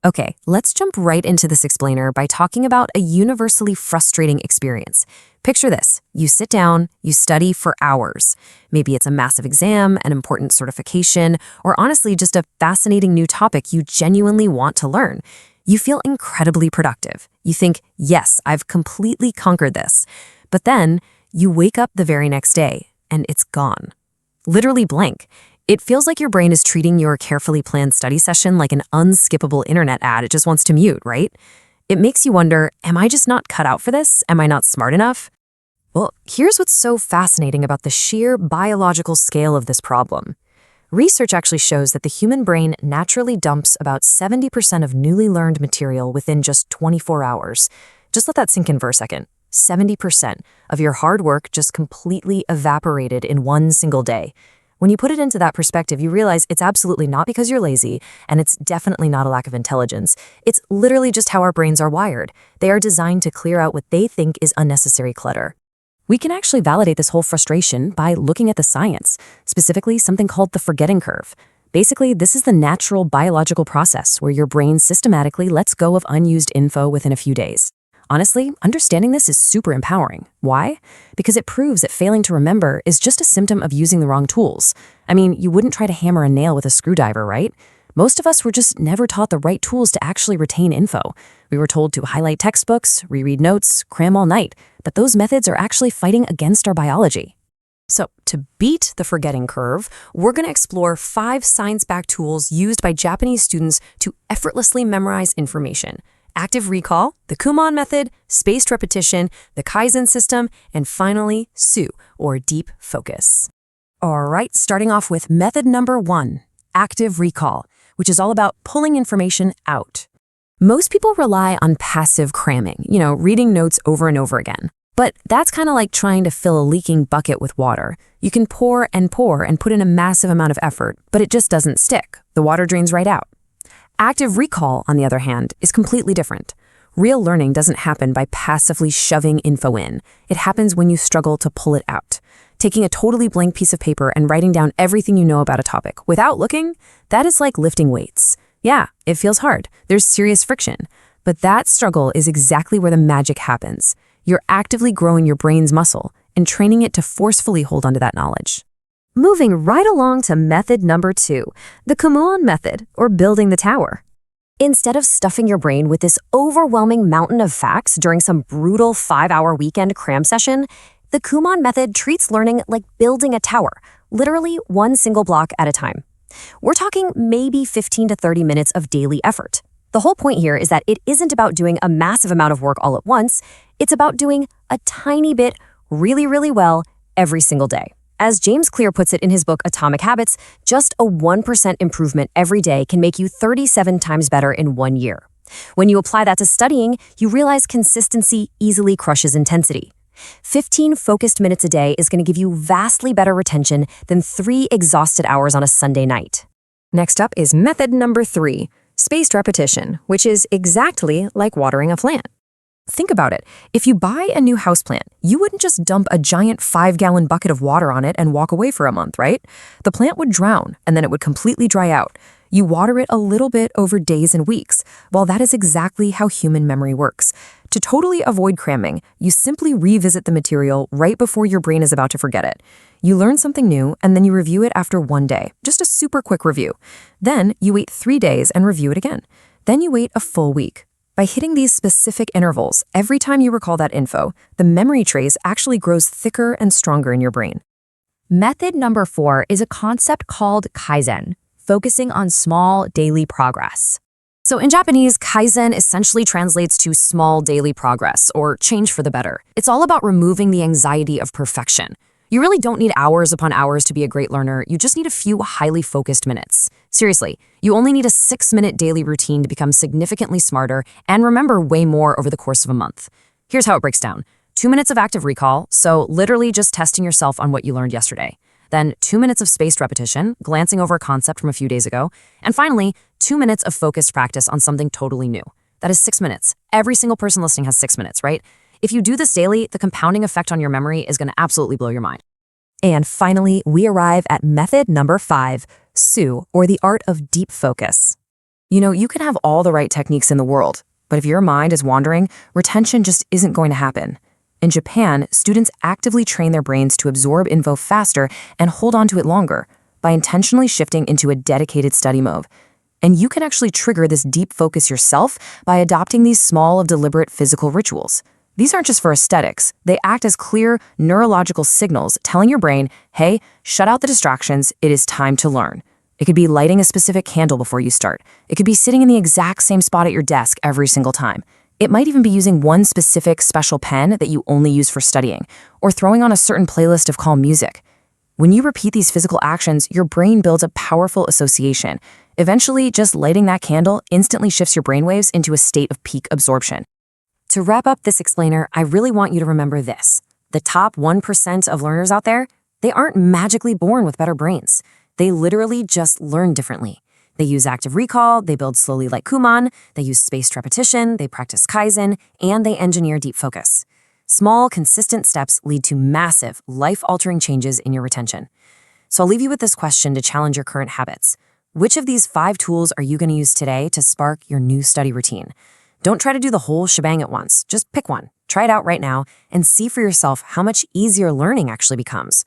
Okay, let's jump right into this explainer by talking about a universally frustrating experience. Picture this. You sit down, you study for hours. Maybe it's a massive exam, an important certification, or honestly just a fascinating new topic you genuinely want to learn. You feel incredibly productive. You think, yes, I've completely conquered this. But then you wake up the very next day and it's gone. Literally blank. It feels like your brain is treating your carefully planned study session like an unskippable internet ad it just wants to mute, right? It makes you wonder, am I just not cut out for this? Am I not smart enough? Well, here's what's so fascinating about the sheer biological scale of this problem. Research actually shows that the human brain naturally dumps about 70% of newly learned material within just 24 hours. Just let that sink in for a second. 70% of your hard work just completely evaporated in one single day. When you put it into that perspective, you realize it's absolutely not because you're lazy, and it's definitely not a lack of intelligence. It's literally just how our brains are wired. They are designed to clear out what they think is unnecessary clutter. We can actually validate this whole frustration by looking at the science, specifically something called the forgetting curve. Basically, this is the natural biological process where your brain systematically lets go of unused info within a few days. Honestly, understanding this is super empowering. Why? Because it proves that failing to remember is just a symptom of using the wrong tools. I mean, you wouldn't try to hammer a nail with a screwdriver, right? Most of us were just never taught the right tools to actually retain info. We were told to highlight textbooks, reread notes, cram all night, but those methods are actually fighting against our biology. So, to beat the forgetting curve, we're going to explore 5 science-backed tools used by Japanese students to effortlessly memorize information. Active recall, the Kumon method, spaced repetition, the Kaizen system, and finally, SU, or deep focus. All right, starting off with method number 1, active recall, which is all about pulling information out. Most people rely on passive cramming, reading notes over and over again. But that's kind of like trying to fill a leaking bucket with water. You can pour and put in a massive amount of effort, but it just doesn't stick. The water drains right out. Active recall, on the other hand, is completely different. Real learning doesn't happen by passively shoving info in. It happens when you struggle to pull it out. Taking a totally blank piece of paper and writing down everything you know about a topic without looking, that is like lifting weights. Yeah, it feels hard. There's serious friction. But that struggle is exactly where the magic happens. You're actively growing your brain's muscle and training it to forcefully hold onto that knowledge. Moving right along to method number 2, the Kumon method, or building the tower. Instead of stuffing your brain with this overwhelming mountain of facts during some brutal 5-hour weekend cram session, the Kumon method treats learning like building a tower, literally one single block at a time. We're talking maybe 15 to 30 minutes of daily effort. The whole point here is that it isn't about doing a massive amount of work all at once. It's about doing a tiny bit really, really well every single day. As James Clear puts it in his book Atomic Habits, just a 1% improvement every day can make you 37 times better in 1 year. When you apply that to studying, you realize consistency easily crushes intensity. 15 focused minutes a day is going to give you vastly better retention than 3 exhausted hours on a Sunday night. Next up is method number 3, spaced repetition, which is exactly like watering a plant. Think about it. If you buy a new houseplant, you wouldn't just dump a giant 5-gallon bucket of water on it and walk away for a month, right? The plant would drown, and then it would completely dry out. You water it a little bit over days and weeks. Well, that is exactly how human memory works. To totally avoid cramming, you simply revisit the material right before your brain is about to forget it. You learn something new, and then you review it after 1 day, just a super quick review. Then you wait 3 days and review it again. Then you wait a full week. By hitting these specific intervals, every time you recall that info, the memory trace actually grows thicker and stronger in your brain. Method number 4 is a concept called Kaizen, focusing on small daily progress. So in Japanese, Kaizen essentially translates to small daily progress, or change for the better. It's all about removing the anxiety of perfection. You really don't need hours upon hours to be a great learner. You just need a few highly focused minutes. Seriously, you only need a 6-minute daily routine to become significantly smarter and remember way more over the course of a month. Here's how it breaks down. 2 minutes of active recall, so literally just testing yourself on what you learned yesterday. Then 2 minutes of spaced repetition, glancing over a concept from a few days ago. And finally, 2 minutes of focused practice on something totally new. That is 6 minutes. Every single person listening has 6 minutes, right? If you do this daily, the compounding effect on your memory is going to absolutely blow your mind. And finally, we arrive at method number 5, SU, or the art of deep focus. You can have all the right techniques in the world, but if your mind is wandering, retention just isn't going to happen. In Japan, students actively train their brains to absorb info faster and hold on to it longer by intentionally shifting into a dedicated study mode. And you can actually trigger this deep focus yourself by adopting these small, deliberate physical rituals. These aren't just for aesthetics. They act as clear neurological signals telling your brain, hey, shut out the distractions, it is time to learn. It could be lighting a specific candle before you start. It could be sitting in the exact same spot at your desk every single time. It might even be using one specific special pen that you only use for studying, or throwing on a certain playlist of calm music. When you repeat these physical actions, your brain builds a powerful association. Eventually, just lighting that candle instantly shifts your brainwaves into a state of peak absorption. To wrap up this explainer, I really want you to remember this. The top 1% of learners out there, they aren't magically born with better brains. They literally just learn differently. They use active recall, they build slowly like Kumon, they use spaced repetition, they practice Kaizen, and they engineer deep focus. Small, consistent steps lead to massive, life-altering changes in your retention. So I'll leave you with this question to challenge your current habits. Which of these 5 tools are you going to use today to spark your new study routine? Don't try to do the whole shebang at once. Just pick one, try it out right now, and see for yourself how much easier learning actually becomes.